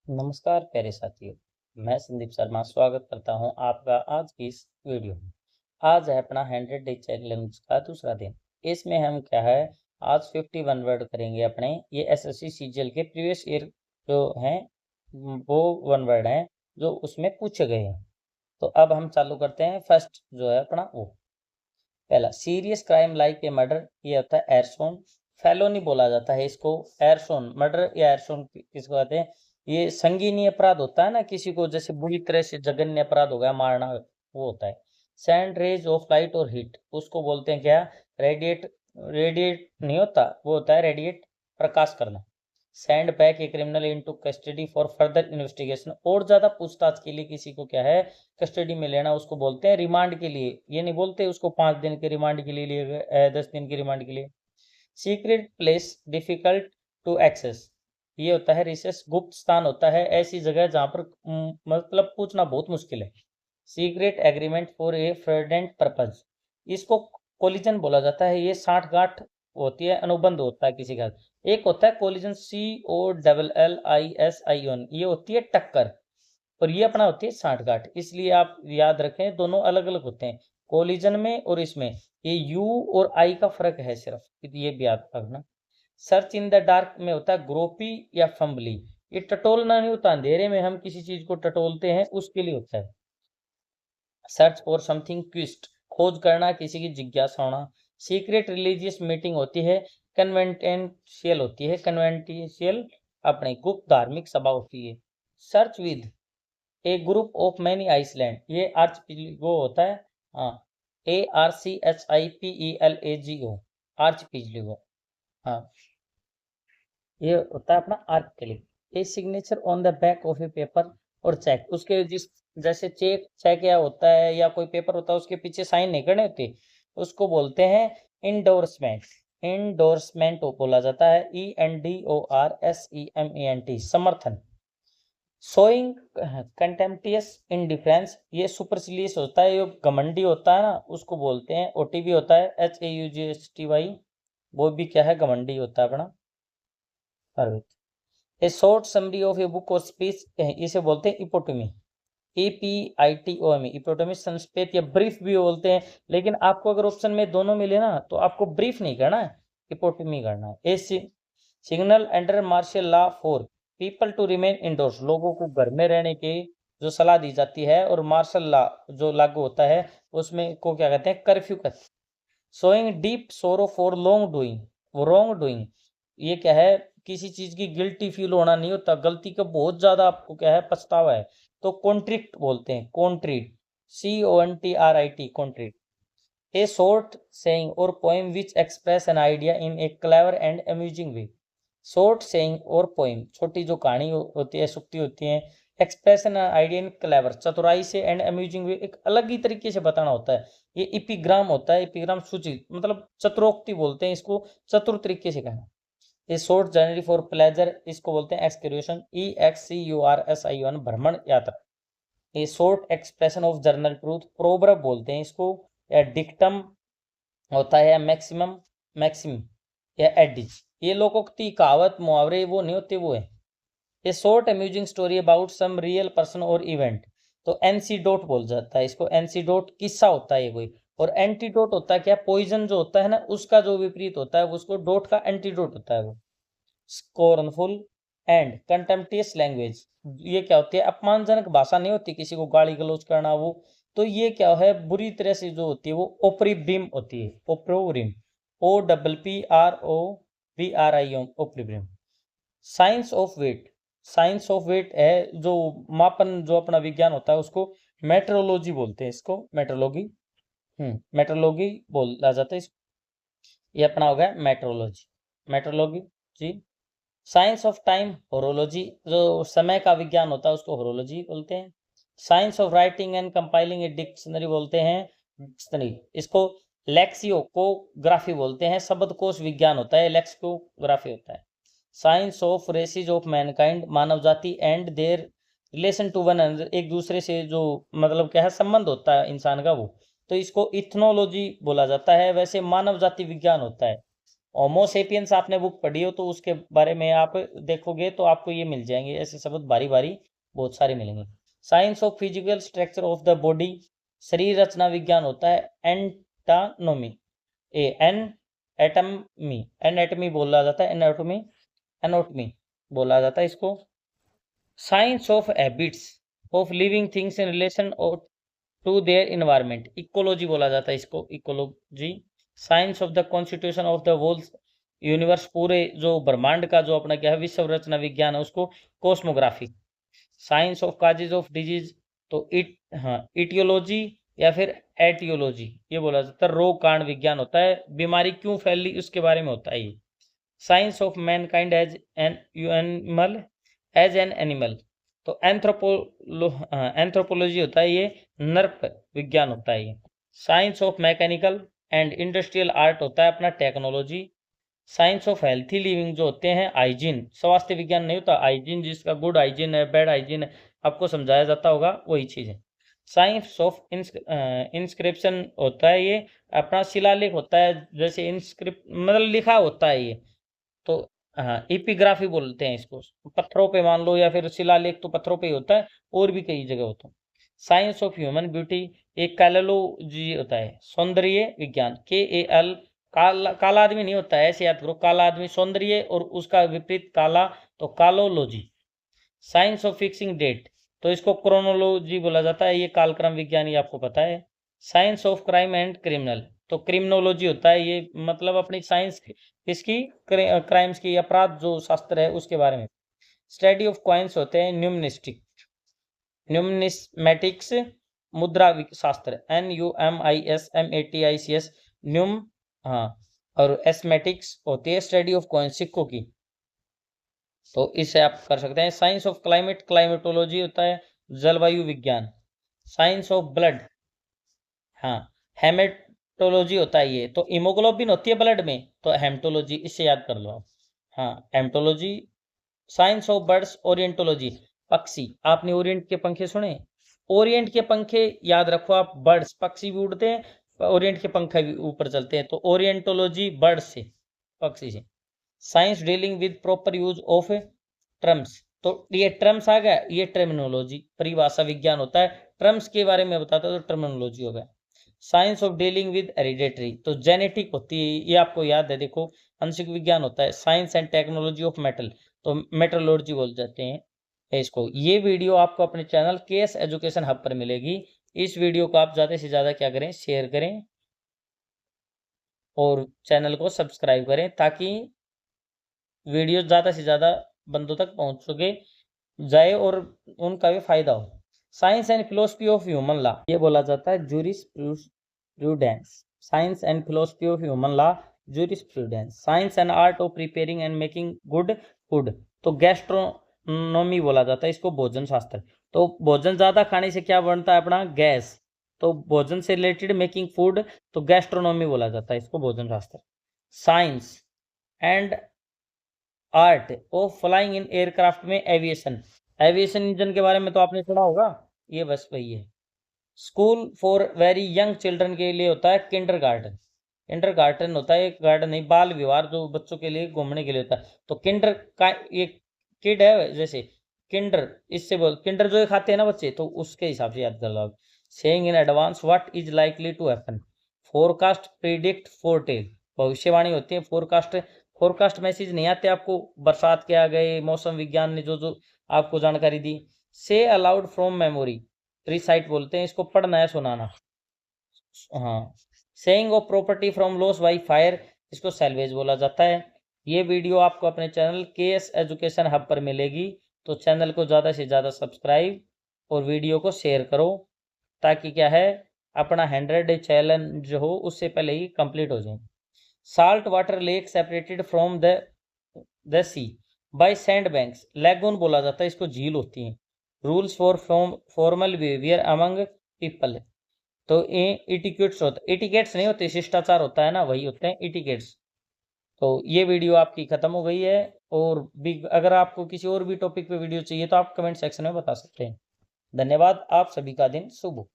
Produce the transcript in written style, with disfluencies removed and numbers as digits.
नमस्कार प्यारे साथियों, मैं संदीप शर्मा स्वागत करता हूं आपका आज की इस वीडियो में। आज है अपना 100 डे चैलेंज का दूसरा दिन। इसमें हम क्या है, आज 51 वर्ड करेंगे अपने। ये एसएससी सीजीएल के प्रीवियस ईयर जो हैं वो 1 वर्ड हैं जो उसमें पूछे गए हैं। तो अब हम चालू करते हैं। फर्स्ट जो है अपना वो पहला serious crime like a murder, ये होता है एरसोन। फेलोनी बोला जाता है इसको। एरसोन मर्डर या एरसोन किसको कहते हैं? ये संगीन अपराध होता है ना, किसी को जैसे बुरी तरह से जघन्य अपराध हो गया, मारना, वो होता है। सैंड रेज ऑफ लाइट और हीट, उसको बोलते हैं क्या? रेडिएट। रेडिएट नहीं होता, वो होता है रेडिएट, प्रकाश करना। Send back a criminal into custody for further investigation, और ज्यादा पूछताछ के लिए किसी को क्या है, कस्टडी में लेना, उसको बोलते हैं रिमांड के लिए। ये नहीं बोलते उसको 5 दिन के रिमांड के लिए लिए गए, 10 दिन के रिमांड के लिए। Secret place difficult to access, ये होता है रिसेस, गुप्त स्थान होता है, ऐसी जगह जहां पर मतलब पूछना बहुत मुश्किल है। Secret agreement for a fraudulent purpose, इसको कोलिजन बोला जाता है। ये साठगांठ होती है, अनुबंध होता है किसी का। एक होता है कोलिजन, COLLISION, ये होती है टक्कर, और ये अपना होती है साठगांठ। इसलिए आप याद रखें, दोनों अलग अलग होते हैं कोलिजन में और इसमें। ये यू और आई का फर्क है सिर्फ, ये भी याद रखना। सर्च इन द डार्क में होता है ग्रोपी या फंबली, ये टटोलना नहीं होता, अंधेरे में हम किसी चीज को टटोलते हैं उसके लिए होता है। सर्च फॉर समथिंग क्विस्ट, खोज करना, किसी की जिज्ञासा होना। सीक्रेट रिलीजियस मीटिंग होती है। कन्वेंटेंशियल होती है, कन्वेंटिशियल अपने गुप्त धार्मिक सभा होती है। Search with a group of many island, ये वो होता है। हाँ, ARCHIPELAGO, आर्चपीजलिगो। हाँ, ये होता है अपना आर्किलिप। A signature on the back of a paper or cheque, उसके जिस जैसे चेक चेक या होता है या कोई पेपर होता है उसके पीछे साइन नहीं करने होते, उसको बोलते हैं इंडोर्समेंट। इंडोर्समेंट बोला जाता है, ENDORSEMENT, समर्थन। शोइंग कंटेम्प्टियस इंडिफरेंस, ये सुपरसिलियस होता है, ये घमंडी होता है ना, उसको बोलते हैं। OTB होता है, HAUGSTY, वो भी क्या है, घमंडी होता है अपना। ए short summary of a book और स्पीच, इसे बोलते हैं इपोटमी। EPITOME, इपोटमी, संक्षेप या ब्रीफ भी बोलते हैं। लेकिन आपको अगर ऑप्शन में दोनों मिले ना, तो आपको ब्रीफ नहीं करना है, इपोटमी करना है। A signal under martial law for people to remain indoors, लोगों को घर में रहने की जो सलाह दी जाती है, और मार्शल लॉ जो लागू होता है उसमें को क्या कहते हैं, कर्फ्यू कहते हैं। शोइंग डीप सोरो for long doing, wrong doing, ये क्या है, किसी चीज की गिल्टी फील होना नहीं होता, गलती का बहुत ज्यादा आपको क्या है, पछतावा है, तो कॉन्ट्रिक्ट बोलते हैं, कॉन्ट्रीट, CONTRIT, कॉन्ट्रिक्ट। ए शॉर्ट सेइंग और poem which express an idea in A clever and amusing way. Short saying और पोएम, छोटी जो कहानी होती है, सुक्ति होती है, express an idea in clever, चतुराई से, एंड अम्यूजिंग वे, एक अलग ही तरीके से बताना होता है। ये इपिग्राम होता है, इपिग्राम सूची, मतलब चतुरोक्ति बोलते हैं इसको, चतुर तरीके से कहना। ये शॉर्ट जर्नी फॉर प्लेजर, इसको बोलते हैं एक्सक्यूरेशन, EXCURSION, भ्रमण यात्रा। ये short expression of journal truth, proverb बोलते हैं इसको, या डिक्टम होता है, या मैक्सिमम, मैक्सिम, या एडिज, ये लोकोक्ति, कहावत, मुहावरे, वो नहीं होते, वो है। A short amusing story about some real person और इवेंट, तो एनसीडोट बोल जाता है इसको, एनसीडोट किस्सा होता है ये कोई। और एंटीडोट होता है क्या, पॉइजन जो होता है ना, उसका जो विपरीत होता है, उसको डोट का एंटीडोट होता है वो। स्cornful एंड कंटेम्प्टियस लैंग्वेज, ये क्या होती है, अपमानजनक भाषा नहीं होती, किसी को गाली गलौज करना वो। तो ये क्या है, बुरी तरह से जो होती है वो ओप्रीब्रिम होती है, ओप्रोब्रिम, OPPROBRIM, ओप्रीब्रिम। Science of weight, science of weight है जो मापन, जो अपना विज्ञान होता है, उसको मेट्रोलॉजी बोलते हैं, इसको मेट्रोलॉजी, मेट्रोलॉजी बोला जाता है इसको। ये अपना हो गया मेट्रोलॉजी, मेट्रोलॉजी जी। साइंस ऑफ टाइम, होरोलॉजी, जो समय का विज्ञान होता है उसको होरोलॉजी बोलते हैं। Science of writing and compiling a dictionary बोलते हैं डिक्शनरी, इसको लेक्सियोग्राफी बोलते हैं, शब्दकोश विज्ञान होता है, लेक्सियोग्राफी होता है। Science of races of mankind, मानव जाति, and their relation to one another, एक दूसरे से जो मतलब क्या है, संबंध होता है इंसान का वो, तो इसको इथनोलॉजी बोला जाता है। वैसे मानव जाति विज्ञान होता है। होमोसेपियंस आपने बुक पढ़ी हो तो उसके बारे में आप देखोगे तो आपको ये मिल जाएंगे, ऐसे शब्द बारी बारी बहुत सारे मिलेंगे। Science of physical structure of the body, शरीर रचना विज्ञान होता है। एंटानोमी, एन एटमी, एनाटमी बोला जाता है, एनाटोमी, एनाटमी बोला जाता है इसको। Science of habits of living things in relation to their environment, ecology बोला जाता है इसको, ecology. Science of the constitution of the whole universe, पूरे जो ब्रह्मांड का जो अपना क्या है विश्व रचना विज्ञान है उसको cosmography. Science of causes of disease, तो इटियोलॉजी या फिर एटियोलॉजी ये बोला जाता है, रोग कारण विज्ञान होता है, बीमारी क्यों फैली उसके बारे में होता है ये। Science of mankind as an animal, as an animal, तो एंथ्रोपोलॉजी होता है ये, नर्प विज्ञान होता है ये। Science of mechanical and industrial art होता है अपना technology. Science of healthy living जो होते हैं हाइजीन, स्वास्थ्य विज्ञान नहीं होता, हाइजीन जिसका गुड हाइजीन है बैड हाइजीन है आपको समझाया जाता होगा वही चीज़ है। साइंस ऑफ इंस्क्रिप्शन होता है ये अपना शिलालेख होता है, जैसे इंस्क्रिप्ट मतलब लिखा होता है ये, तो हाँ एपिग्राफी बोलते हैं इसको, पत्थरों पे मान लो, या फिर शिलालेख तो पत्थरों पे ही होता है और भी कई जगह होता है। साइंस ऑफ ह्यूमन ब्यूटी, एक कैलोलॉजी होता है, सौंदर्य विज्ञान, KAL, काला आदमी नहीं होता है, ऐसे याद करो, काला आदमी सौंदर्य और उसका विपरीत काला, तो कालोलॉजी। साइंस ऑफ फिक्सिंग डेट, तो इसको क्रोनोलॉजी बोला जाता है, ये कालक्रम विज्ञान ही आपको पता है। Science of crime and criminal, तो क्रिमिनोलॉजी होता है ये, मतलब अपनी साइंस इसकी क्राइम्स की, अपराध जो शास्त्र है उसके बारे में। स्टडी ऑफ कॉइन्स होते हैं न्यूमनिस्टिक, न्यूमनिस्मेटिक्स मुद्रा शास्त्र, NUMISMATICS, न्यूम, हाँ, और एस्मेटिक्स होती है स्टडी ऑफ कॉइन, सिक्कों की, तो इसे आप कर सकते हैं। साइंस ऑफ क्लाइमेट, क्लाइमेटोलॉजी होता है जलवायु विज्ञान। साइंस ऑफ ब्लड, हाँ, हेमेटोलॉजी होता है ये, तो हीमोग्लोबिन होती है ब्लड में, तो हेमटोलॉजी, इससे याद कर लो आप, हाँ हेमटोलॉजी। साइंस ऑफ बर्ड्स, ओरिएंटोलॉजी, पक्षी, आपने ओरिएंट के पंखे सुने, ओरिएंट के पंखे याद रखो आप, बर्ड्स पक्षी भी उड़ते हैं, ओरिएंट के पंखे भी ऊपर चलते हैं, तो ओरिएंटोलॉजी बर्ड से, पक्षी से। Science dealing with proper use of terms, तो ये टर्म्स आ गया, ये टर्मिनोलॉजी, परिभाषा विज्ञान होता है, टर्म्स के बारे में बताता है तो टर्मिनोलॉजी हो गया। Science of dealing with hereditary, तो जेनेटिक होती है, ये आपको याद है, देखो आंशिक विज्ञान होता है। Science and technology of metal, तो मेटरोलॉजी बोल जाते हैं इसको। ये वीडियो आपको अपने चैनल KS एजुकेशन हब पर मिलेगी। इस वीडियो को आप ज़्यादा से ज़्यादा क्या करें, शेयर करें और चैनल को सब्सक्राइब करें, ताकि वीडियो ज़्यादा से ज़्यादा बंदों तक पहुंच सके जाए और उनका भी फायदा हो। Science and philosophy of human law, ये बोला जाता है jurisprudence. Science and philosophy of human law, jurisprudence. Science and art of preparing and making good food, तो गैस्ट्रोनोमी बोला जाता है इसको, भोजन शास्त्र। तो भोजन ज़्यादा खाने से क्या बनता है अपना, गैस, तो भोजन से रिलेटेड मेकिंग फूड, तो गैस्ट्रोनोमी बोला जाता है इसको, भोजन शास्त्र। Science and art of flying in aircraft में एविएशन, एविएशन इंजन के बारे में तो आपने सुना होगा, ये बस वही है। School for very young children के लिए होता है किंडरगार्टन, किंडरगार्टन होता है एक गार्डन नहीं, बाल विहार जो बच्चों के लिए घूमने के लिए होता है, तो किंडर का ये किड है, जैसे किंडर, इससे बोल किंडर जो खाते हैं ना बच्चे, तो उसके हिसाब से याद कर लो आप। Saying in advance what is likely to happen, forecast, predict, foretell, भविष्यवाणी होती है। फोरकास्ट, फोरकास्ट मैसेज नहीं आते आपको, बरसात के आ गए, मौसम विज्ञान ने जो जो आपको जानकारी दी। से अलाउड फ्रॉम मेमोरी, रिसाइट बोलते हैं इसको, पढ़ना है सुनाना, हाँ। Saying of property from loss by fire, इसको सैल्वेज बोला जाता है। ये वीडियो आपको अपने चैनल KS एजुकेशन हब पर मिलेगी, तो चैनल को ज़्यादा से ज़्यादा सब्सक्राइब और वीडियो को शेयर करो, ताकि क्या है अपना 100 चैलेंज हो उससे पहले ही कंप्लीट हो जाए। Salt water lake separated from the sea by sand banks, lagoon बोला जाता है इसको, झील होती है। Rules for formal behaviour among people, तो ये इटिकेट्स होता, इटिकेट्स नहीं होते, शिष्टाचार होता है ना, वही होते हैं इटिकेट्स। तो ये वीडियो आपकी खत्म हो गई है, और भी अगर आपको किसी और भी टॉपिक पे वीडियो चाहिए तो आप कमेंट सेक्शन में बता सकते हैं। धन्यवाद, आप सभी का दिन शुभ हो।